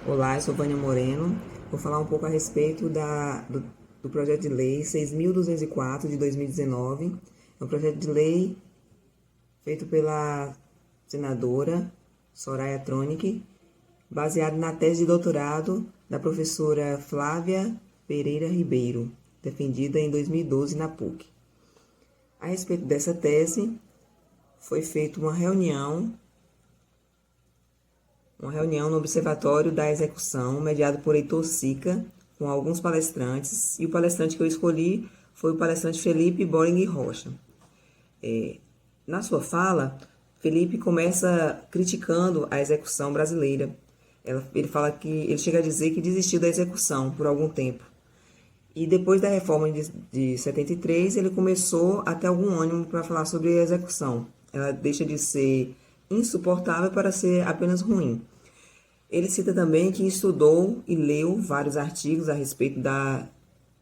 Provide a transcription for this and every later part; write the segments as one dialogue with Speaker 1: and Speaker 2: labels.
Speaker 1: Olá, eu sou Vânia Moreno. Vou falar um pouco a respeito do projeto de lei 6.204 de 2019. É um projeto de lei feito pela senadora Soraya Tronic, baseado na tese de doutorado da professora Flávia Pereira Ribeiro, defendida em 2012 na PUC. A respeito dessa tese, foi feita uma reunião no Observatório da Execução, mediado por Heitor Sica, com alguns palestrantes, e o palestrante que eu escolhi foi o palestrante Felipe Boring Rocha. Na sua fala, Felipe começa criticando a execução brasileira. Ele chega a dizer que desistiu da execução por algum tempo. E depois da reforma de 73, ele começou a ter algum ânimo para falar sobre a execução. Ela deixa de ser insuportável para ser apenas ruim. Ele cita também que estudou e leu vários artigos a respeito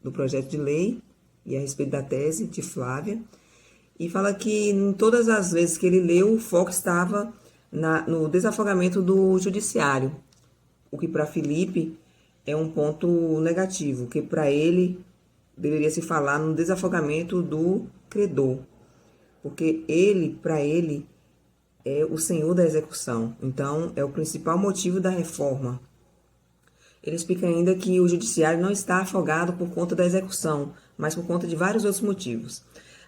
Speaker 1: do projeto de lei e a respeito da tese de Flávia, e fala que em todas as vezes que ele leu, o foco estava no desafogamento do judiciário, o que para Felipe é um ponto negativo, que para ele deveria se falar no desafogamento do credor, porque para ele, é o senhor da execução. Então, é o principal motivo da reforma. Ele explica ainda que o judiciário não está afogado por conta da execução, mas por conta de vários outros motivos.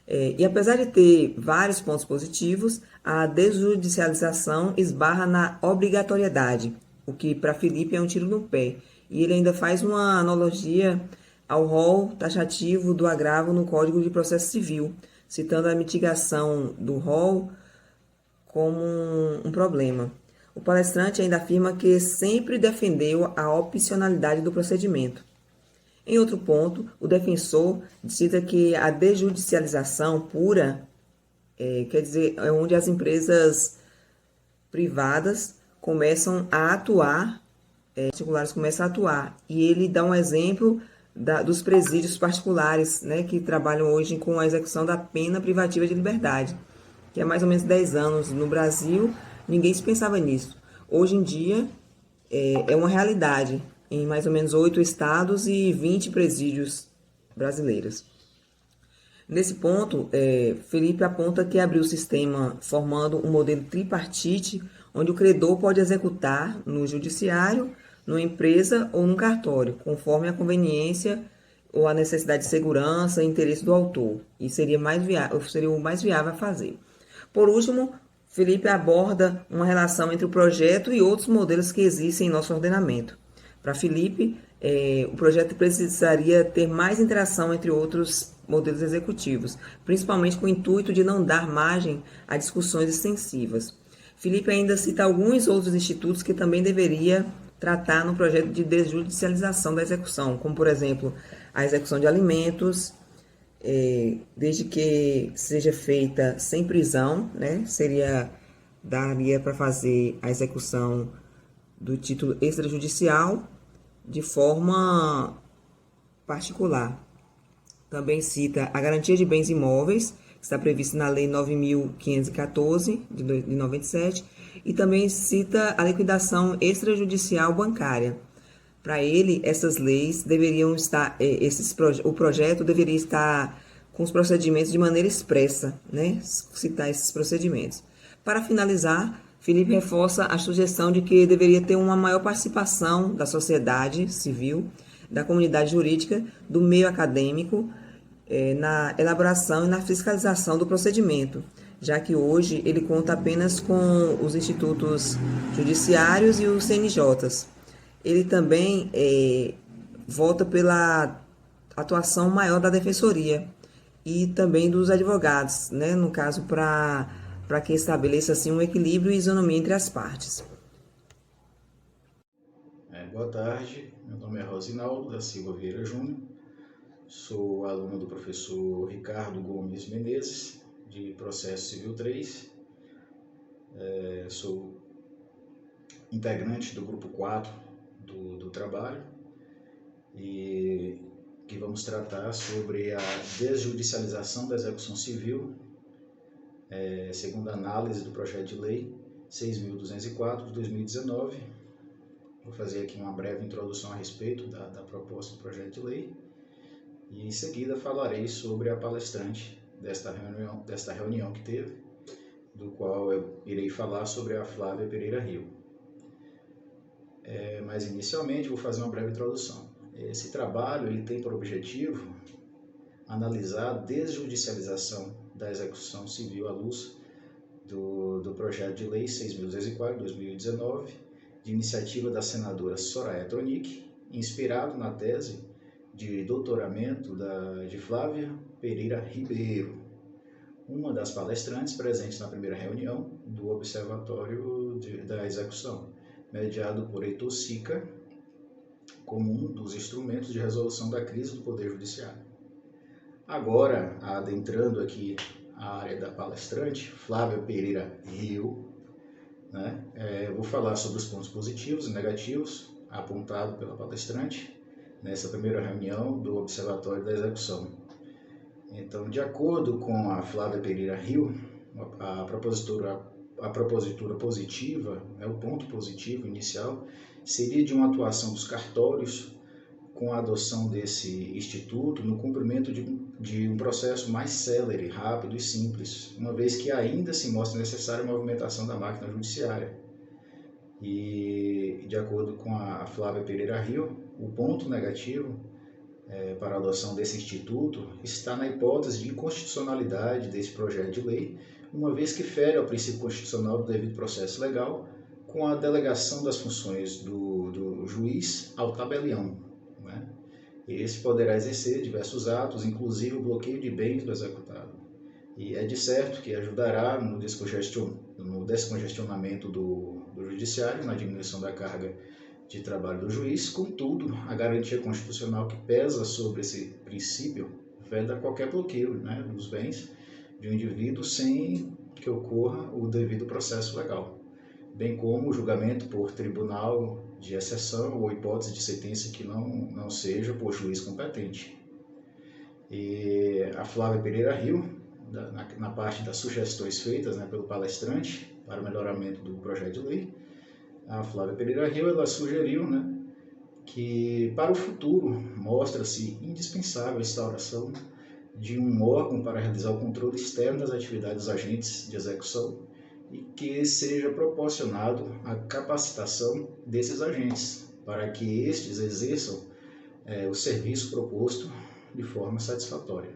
Speaker 1: E apesar de ter vários pontos positivos, a desjudicialização esbarra na obrigatoriedade, o que para Felipe é um tiro no pé. E ele ainda faz uma analogia ao rol taxativo do agravo no Código de Processo Civil, citando a mitigação do rol como um problema. O palestrante ainda afirma que sempre defendeu a opcionalidade do procedimento. Em outro ponto, o defensor cita que a desjudicialização pura quer dizer, é onde as empresas privadas começam a atuar, particulares começam a atuar. E ele dá um exemplo dos presídios particulares, né, que trabalham hoje com a execução da pena privativa de liberdade, que há mais ou menos 10 anos no Brasil, ninguém se pensava nisso. Hoje em dia, é uma realidade em mais ou menos 8 estados e 20 presídios brasileiros. Nesse ponto, Felipe aponta que abriu o sistema formando um modelo tripartite, onde o credor pode executar no judiciário, numa empresa ou num cartório, conforme a conveniência ou a necessidade de segurança e interesse do autor. E seria o mais viável a fazer. Por último, Felipe aborda uma relação entre o projeto e outros modelos que existem em nosso ordenamento. Para Felipe, o projeto precisaria ter mais interação entre outros modelos executivos, principalmente com o intuito de não dar margem a discussões extensivas. Felipe ainda cita alguns outros institutos que também deveria tratar no projeto de desjudicialização da execução, como, por exemplo, a execução de alimentos, desde que seja feita sem prisão, né? Daria para fazer a execução do título extrajudicial de forma particular. Também cita a garantia de bens imóveis, que está prevista na Lei 9.514, de 97, e também cita a liquidação extrajudicial bancária. Para ele, essas leis deveriam estar, o projeto deveria estar com os procedimentos de maneira expressa, né? Citar esses procedimentos. Para finalizar, Felipe reforça a sugestão de que deveria ter uma maior participação da sociedade civil, da comunidade jurídica, do meio acadêmico, na elaboração e na fiscalização do procedimento, já que hoje ele conta apenas com os institutos judiciários e os CNJs. Ele também vota pela atuação maior da defensoria e também dos advogados, né, no caso para que estabeleça assim um equilíbrio e isonomia entre as partes.
Speaker 2: Boa tarde, meu nome é Rosinaldo da Silva Vieira Júnior, sou aluno do professor Ricardo Gomes Menezes, de Processo Civil 3, sou integrante do grupo 4 do trabalho e que vamos tratar sobre a desjudicialização da execução civil, segundo a análise do projeto de lei 6.204 de 2019, Vou fazer aqui uma breve introdução a respeito da proposta do projeto de lei e em seguida falarei sobre a palestrante desta reunião que teve, do qual eu irei falar sobre a Flávia Pereira Rio. Mas inicialmente vou fazer uma breve introdução. Esse trabalho ele tem por objetivo analisar a desjudicialização da execução civil à luz do projeto de lei 6.204 de 2019, de iniciativa da senadora Soraya Tronic, inspirado na tese de doutoramento de Flávia Pereira Ribeiro, uma das palestrantes presentes na primeira reunião do Observatório da Execução, mediado por Heitor Sica, como um dos instrumentos de resolução da crise do Poder Judiciário. Agora, adentrando aqui a área da palestrante, Flávia Pereira Rio, vou falar sobre os pontos positivos e negativos apontados pela palestrante nessa primeira reunião do Observatório da Execução. Então, de acordo com a Flávia Pereira Rio, a propositura positiva, o ponto positivo inicial, seria de uma atuação dos cartórios com a adoção desse instituto no cumprimento de um processo mais célere, rápido e simples, uma vez que ainda se mostra necessária a movimentação da máquina judiciária. E, de acordo com a Flávia Pereira Rio, o ponto negativo para a adoção desse instituto está na hipótese de inconstitucionalidade desse projeto de lei, uma vez que fere ao princípio constitucional do devido processo legal, com a delegação das funções do juiz ao tabelião. Esse poderá exercer diversos atos, inclusive o bloqueio de bens do executado. E é de certo que ajudará no descongestionamento do judiciário, na diminuição da carga de trabalho do juiz. Contudo, a garantia constitucional que pesa sobre esse princípio veda qualquer bloqueio dos bens de um indivíduo sem que ocorra o devido processo legal, bem como o julgamento por tribunal de exceção ou hipótese de sentença que não seja por juiz competente. E a Flávia Pereira Rio, na parte das sugestões feitas pelo palestrante para o melhoramento do projeto de lei, a Flávia Pereira Rio ela sugeriu que para o futuro mostra-se indispensável a instauração de um órgão para realizar o controle externo das atividades dos agentes de execução e que seja proporcionado a capacitação desses agentes para que estes exerçam o serviço proposto de forma satisfatória.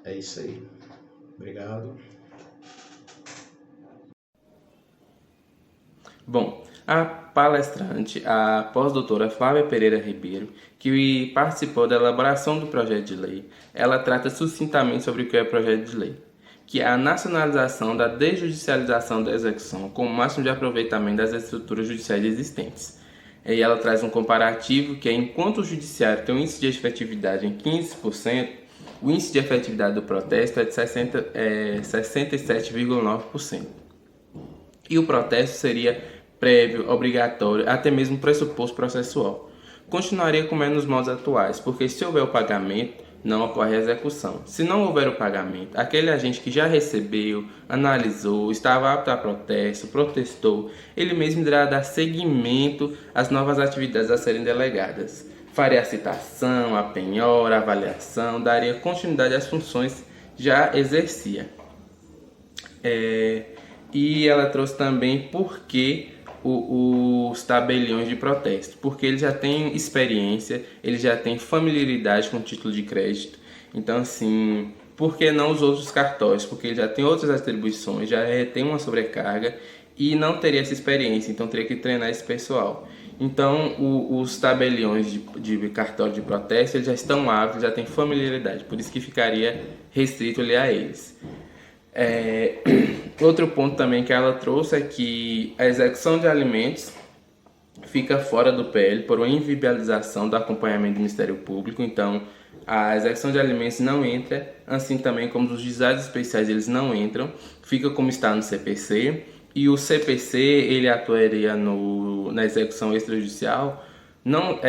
Speaker 2: É isso aí. Obrigado.
Speaker 3: Bom, a palestrante, a pós-doutora Flávia Pereira Ribeiro, que participou da elaboração do projeto de lei, ela trata sucintamente sobre o que é o projeto de lei, que é a nacionalização da desjudicialização da execução com o máximo de aproveitamento das estruturas judiciais existentes. E ela traz um comparativo que enquanto o judiciário tem um índice de efetividade em 15%, o índice de efetividade do protesto é de 67,9%. E o protesto seria prévio, obrigatório, até mesmo pressuposto processual. Continuaria como é nos modos atuais, porque se houver o pagamento, não ocorre a execução. Se não houver o pagamento, aquele agente que já recebeu, analisou, estava apto a protesto, protestou, ele mesmo irá dar seguimento às novas atividades a serem delegadas. Faria a citação, a penhora, a avaliação, daria continuidade às funções que já exercia. E ela trouxe também por que os tabeliões de protesto, porque eles já têm experiência, eles já têm familiaridade com o título de crédito. Então, assim, por que não os outros cartórios? Porque ele já tem outras atribuições, já tem uma sobrecarga e não teria essa experiência, então teria que treinar esse pessoal. Então, os tabeliões de cartório de protesto, eles já estão aptos, já têm familiaridade, por isso que ficaria restrito ali a eles. Outro ponto também que ela trouxe é que a execução de alimentos fica fora do PL por uma inviabilização do acompanhamento do Ministério Público. Então, a execução de alimentos não entra, assim também como os juizados especiais eles não entram, fica como está no CPC. E o CPC ele atuaria na execução extrajudicial não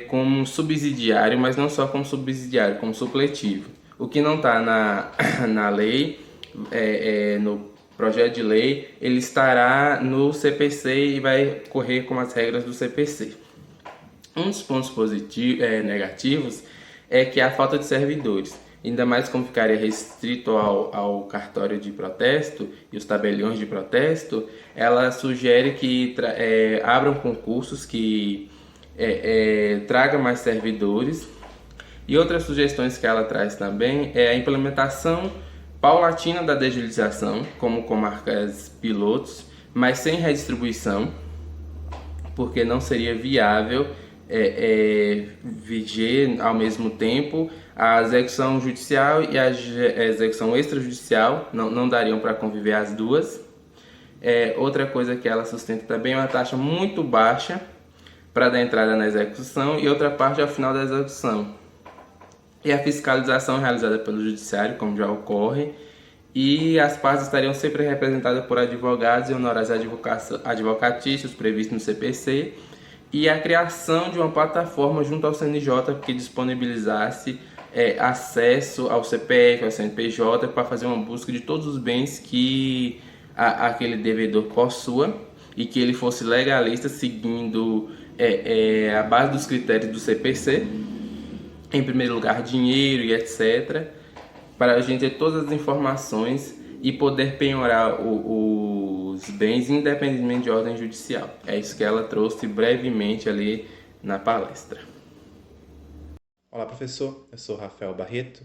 Speaker 3: como subsidiário, mas não só como subsidiário, como supletivo. O que não está na lei, no projeto de lei, ele estará no CPC e vai correr com as regras do CPC. Um dos pontos negativos é que a falta de servidores, ainda mais como ficaria restrito ao cartório de protesto e os tabeliões de protesto, ela sugere que abram concursos que tragam mais servidores. E outras sugestões que ela traz também é a implementação paulatina da desjudicialização, como comarcas pilotos, mas sem redistribuição, porque não seria viável viger ao mesmo tempo a execução judicial e a execução extrajudicial, não dariam para conviver as duas. Outra coisa que ela sustenta também é uma taxa muito baixa para dar entrada na execução e outra parte ao final da execução. E a fiscalização realizada pelo judiciário, como já ocorre, e as partes estariam sempre representadas por advogados e honorários advocatícios previstos no CPC, e a criação de uma plataforma junto ao CNJ que disponibilizasse acesso ao CPF, ao CNPJ, para fazer uma busca de todos os bens que aquele devedor possua e que ele fosse legalista, seguindo a base dos critérios do CPC. Em primeiro lugar, dinheiro e etc., para a gente ter todas as informações e poder penhorar os bens independentemente de ordem judicial. É isso que ela trouxe brevemente ali na palestra.
Speaker 4: Olá, professor. Eu sou Rafael Barreto,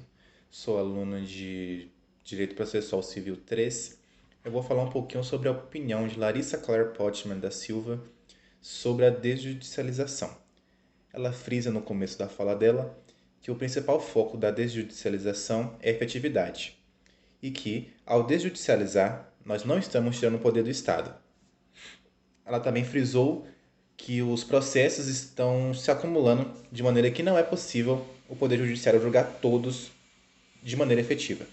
Speaker 4: sou aluno de Direito Processual Civil 3. Eu vou falar um pouquinho sobre a opinião de Larissa Claire Potman da Silva sobre a desjudicialização. Ela frisa no começo da fala dela que o principal foco da desjudicialização é a efetividade e que, ao desjudicializar, nós não estamos tirando o poder do Estado. Ela também frisou que os processos estão se acumulando de maneira que não é possível o Poder Judiciário julgar todos de maneira efetiva.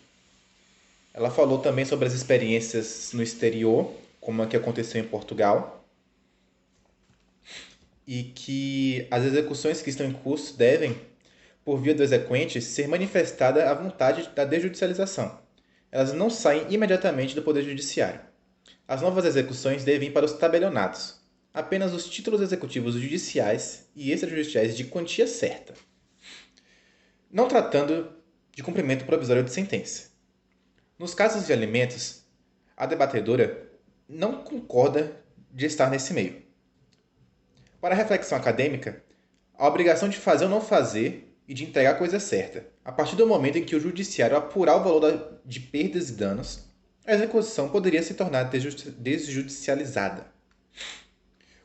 Speaker 4: Ela falou também sobre as experiências no exterior, como a que aconteceu em Portugal, e que as execuções que estão em curso devem, por via do exequente, ser manifestada a vontade da desjudicialização. Elas não saem imediatamente do Poder Judiciário. As novas execuções devem ir para os tabelionatos, apenas os títulos executivos judiciais e extrajudiciais de quantia certa, não tratando de cumprimento provisório de sentença. Nos casos de alimentos, a debatedora não concorda de estar nesse meio. Para a reflexão acadêmica, a obrigação de fazer ou não fazer e de entregar a coisa certa. A partir do momento em que o judiciário apurar o valor de perdas e danos, a execução poderia se tornar desjudicializada.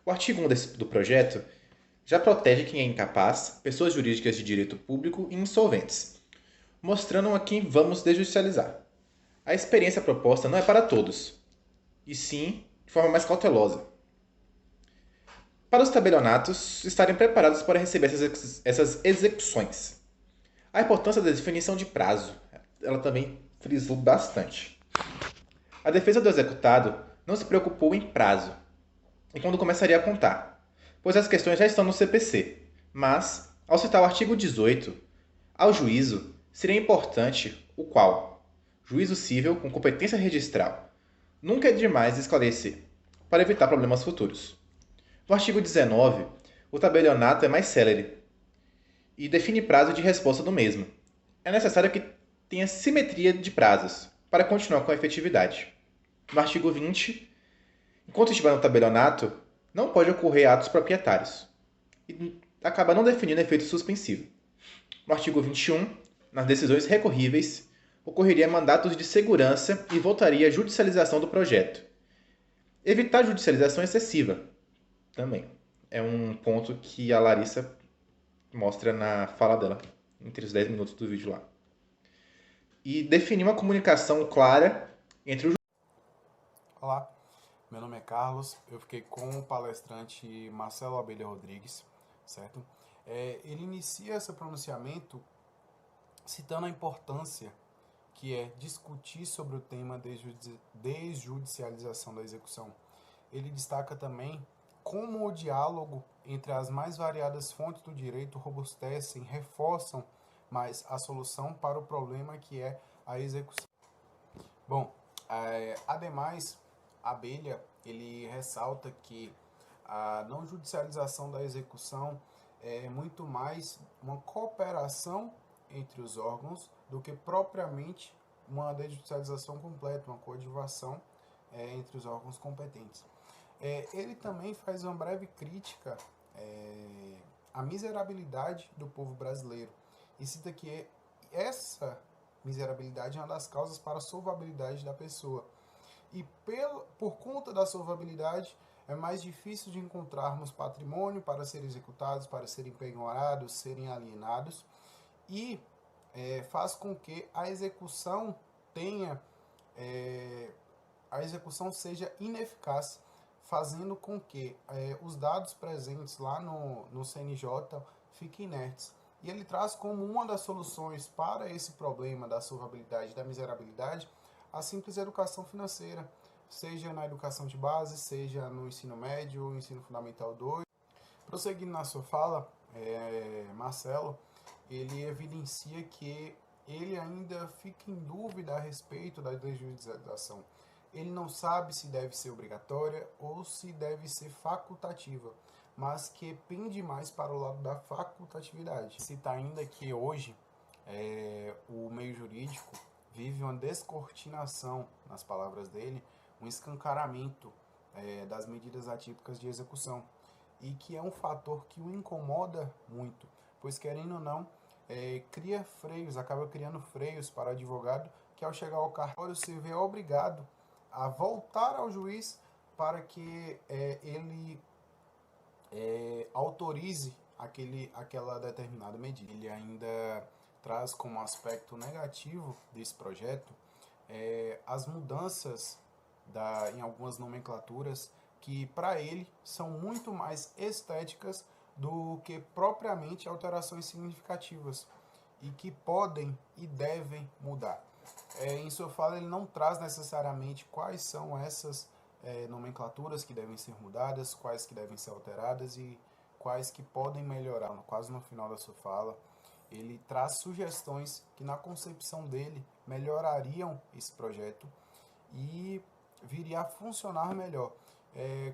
Speaker 4: O artigo 1 do projeto já protege quem é incapaz, pessoas jurídicas de direito público e insolventes, mostrando a quem vamos desjudicializar. A experiência proposta não é para todos, e sim de forma mais cautelosa. Para os tabelionatos estarem preparados para receber essas execuções. A importância da definição de prazo, ela também frisou bastante. A defesa do executado não se preocupou em prazo e quando começaria a contar, pois as questões já estão no CPC, mas, ao citar o artigo 18, ao juízo seria importante o qual, juízo civil com competência registral, nunca é demais esclarecer, para evitar problemas futuros. No artigo 19, o tabelionato é mais célere e define prazo de resposta do mesmo. É necessário que tenha simetria de prazos para continuar com a efetividade. No artigo 20, enquanto estiver no tabelionato, não pode ocorrer atos proprietários e acaba não definindo efeito suspensivo. No artigo 21, nas decisões recorríveis, ocorreria mandatos de segurança e voltaria à judicialização do projeto. Evitar judicialização excessiva também é um ponto que a Larissa mostra na fala dela, entre os 10 minutos do vídeo lá. E definir uma comunicação clara entre o...
Speaker 5: Olá, meu nome é Carlos, eu fiquei com o palestrante Marcelo Abelha Rodrigues, certo? Ele inicia esse pronunciamento citando a importância que é discutir sobre o tema desjudicialização da execução. Ele destaca também como o diálogo entre as mais variadas fontes do direito robustecem, reforçam mais a solução para o problema que é a execução. Bom, Ademais, Abelha ele ressalta que a não judicialização da execução é muito mais uma cooperação entre os órgãos do que propriamente uma desjudicialização completa, uma coadjuvação entre os órgãos competentes. Ele também faz uma breve crítica à miserabilidade do povo brasileiro e cita que essa miserabilidade é uma das causas para a solvabilidade da pessoa. E por conta da solvabilidade, é mais difícil de encontrarmos patrimônio para serem executados, para serem penhorados, serem alienados, e faz com que a execução seja ineficaz, fazendo com que os dados presentes lá no CNJ fiquem inertes. E ele traz como uma das soluções para esse problema da solvabilidade e da miserabilidade a simples educação financeira, seja na educação de base, seja no ensino médio, ensino fundamental 2. Prosseguindo na sua fala, Marcelo, ele evidencia que ele ainda fica em dúvida a respeito da desjudicialização. Ele não sabe se deve ser obrigatória ou se deve ser facultativa, mas que pende mais para o lado da facultatividade. Cita ainda que hoje o meio jurídico vive uma descortinação, nas palavras dele, um escancaramento das medidas atípicas de execução, e que é um fator que o incomoda muito, pois querendo ou não, acaba criando freios para o advogado, que ao chegar ao cartório se vê obrigado a voltar ao juiz para que ele autorize aquela determinada medida. Ele ainda traz como aspecto negativo desse projeto as mudanças em algumas nomenclaturas que para ele são muito mais estéticas do que propriamente alterações significativas e que podem e devem mudar. Em sua fala ele não traz necessariamente quais são essas nomenclaturas que devem ser mudadas, quais que devem ser alteradas e quais que podem melhorar. Quase no final da sua fala, ele traz sugestões que na concepção dele melhorariam esse projeto e viria a funcionar melhor.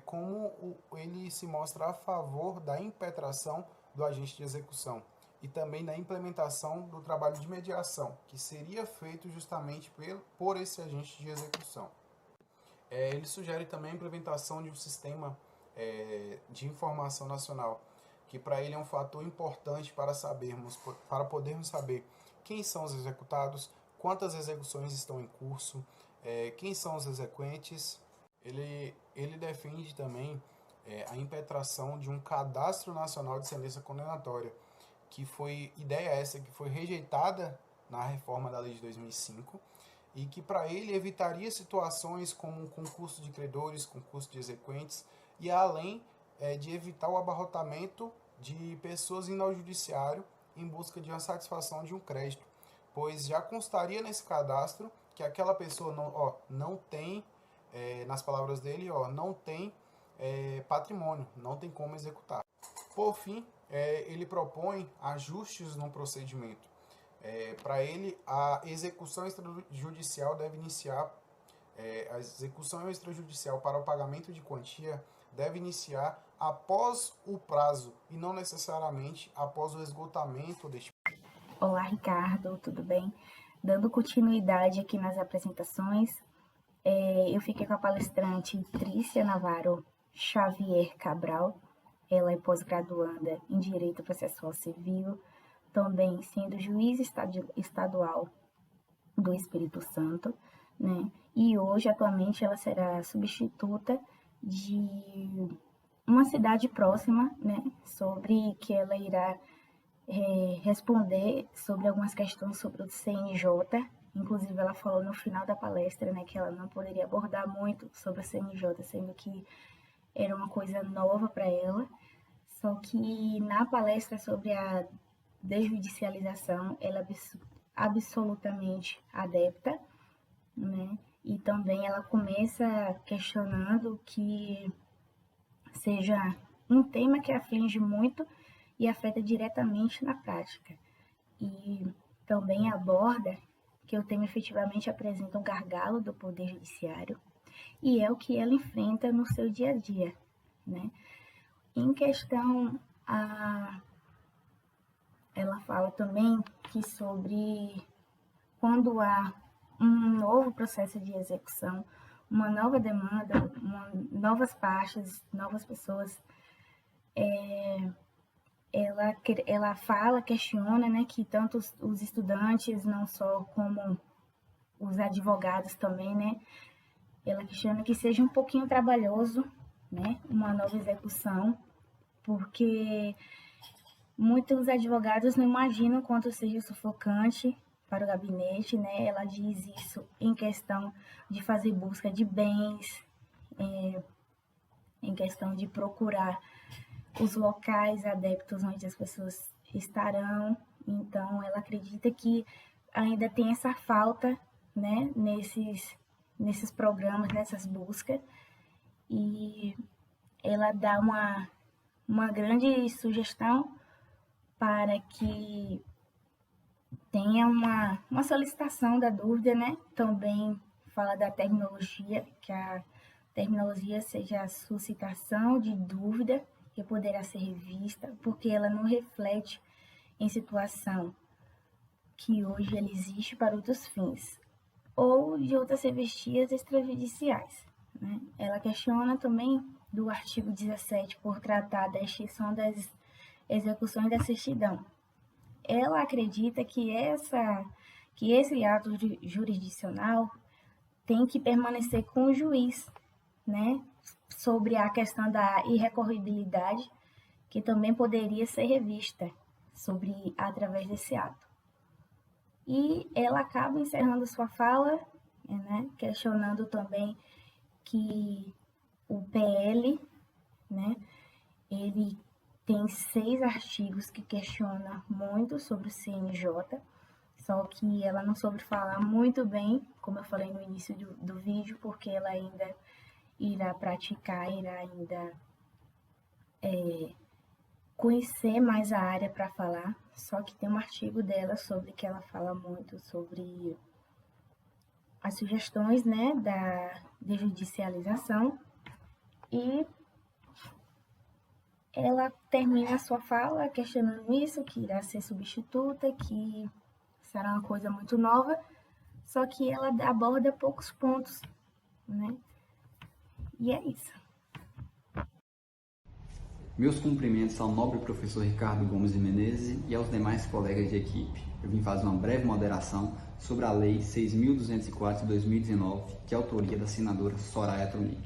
Speaker 5: Como ele se mostra a favor da impetração do agente de execução e também da implementação do trabalho de mediação, que seria feito justamente por esse agente de execução. Ele sugere também a implementação de um sistema de informação nacional, que para ele é um fator importante para podermos saber quem são os executados, quantas execuções estão em curso, quem são os exequentes. Ele defende também a impetração de um cadastro nacional de sentença condenatória, que foi ideia essa que foi rejeitada na reforma da lei de 2005 e que para ele evitaria situações como concurso de credores, concurso de exequentes e além de evitar o abarrotamento de pessoas indo ao judiciário em busca de uma satisfação de um crédito, pois já constaria nesse cadastro que aquela pessoa não tem, nas palavras dele, não tem patrimônio, não tem como executar. Por fim, ele propõe ajustes no procedimento. Para ele, a execução extrajudicial deve iniciar, a execução extrajudicial para o pagamento de quantia deve iniciar após o prazo e não necessariamente após o esgotamento deste.
Speaker 6: Olá, Ricardo, tudo bem? Dando continuidade aqui nas apresentações, eu fiquei com a palestrante Trícia Navarro Xavier Cabral. Ela é pós-graduanda em Direito Processual Civil, também sendo juiz estadual do Espírito Santo, né? E hoje, atualmente, ela será substituta de uma cidade próxima, né? Sobre que ela irá responder sobre algumas questões sobre o CNJ. Inclusive, ela falou no final da palestra, né, que ela não poderia abordar muito sobre o CNJ, sendo que era uma coisa nova para ela. Só que na palestra sobre a desjudicialização, ela é absolutamente adepta, né? E também ela começa questionando que seja um tema que aflige muito e afeta diretamente na prática. E também aborda que o tema efetivamente apresenta um gargalo do Poder Judiciário e é o que ela enfrenta no seu dia a dia, né? Em questão, ela fala também que sobre quando há um novo processo de execução, uma nova demanda, novas partes, novas pessoas, ela questiona, né, que tanto os estudantes, não só como os advogados também, né, ela questiona que seja um pouquinho trabalhoso, né, uma nova execução, porque muitos advogados não imaginam quanto seja sufocante para o gabinete, né? Ela diz isso em questão de fazer busca de bens, em questão de procurar os locais adeptos onde as pessoas estarão. Então, ela acredita que ainda tem essa falta, né, nesses programas, nessas buscas, e ela dá uma grande sugestão para que tenha uma solicitação da dúvida, né? Também fala da terminologia, que a terminologia seja a suscitação de dúvida, que poderá ser revista, porque ela não reflete em situação que hoje ela existe para outros fins, ou de outras revestias extrajudiciais, né? Ela questiona também do artigo 17 por tratar da extinção das execuções da certidão. Ela acredita que esse ato jurisdicional tem que permanecer com o juiz, né, sobre a questão da irrecorribilidade, que também poderia ser revista através desse ato. E ela acaba encerrando sua fala, né, questionando também que o PL, né, ele tem 6 artigos que questionam muito sobre o CNJ, só que ela não soube falar muito bem, como eu falei no início do vídeo, porque ela ainda irá praticar, irá ainda conhecer mais a área para falar, só que tem um artigo dela sobre que ela fala muito sobre as sugestões, né, da desjudicialização, e ela termina a sua fala questionando isso, que irá ser substituta, que será uma coisa muito nova, só que ela aborda poucos pontos, né? E é isso.
Speaker 7: Meus cumprimentos ao nobre professor Ricardo Gomes de Menezes e aos demais colegas de equipe. Eu vim fazer uma breve moderação sobre a Lei 6.204 de 2019, de autoria da senadora Soraya Tronic.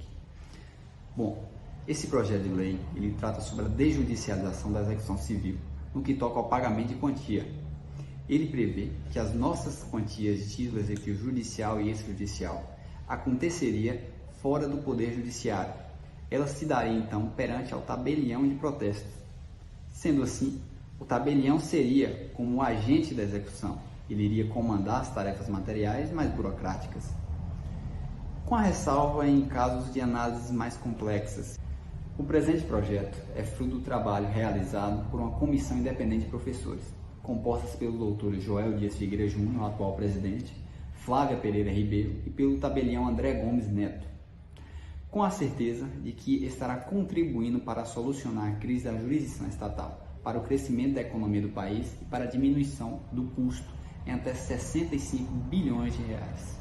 Speaker 7: Bom, esse projeto de lei, ele trata sobre a desjudicialização da execução civil, no que toca ao pagamento de quantia. Ele prevê que as nossas quantias de título executivo judicial e extrajudicial aconteceria fora do Poder Judiciário. Ela se daria, então, perante ao tabelião de protestos. Sendo assim, o tabelião seria como o agente da execução. Ele iria comandar as tarefas materiais mais burocráticas, com a ressalva em casos de análises mais complexas. O presente projeto é fruto do trabalho realizado por uma comissão independente de professores, compostas pelo doutor Joel Dias Figueira Júnior, atual presidente, Flávia Pereira Ribeiro e pelo tabelião André Gomes Neto, com a certeza de que estará contribuindo para solucionar a crise da jurisdição estatal, para o crescimento da economia do país e para a diminuição do custo em até 65 bilhões de reais.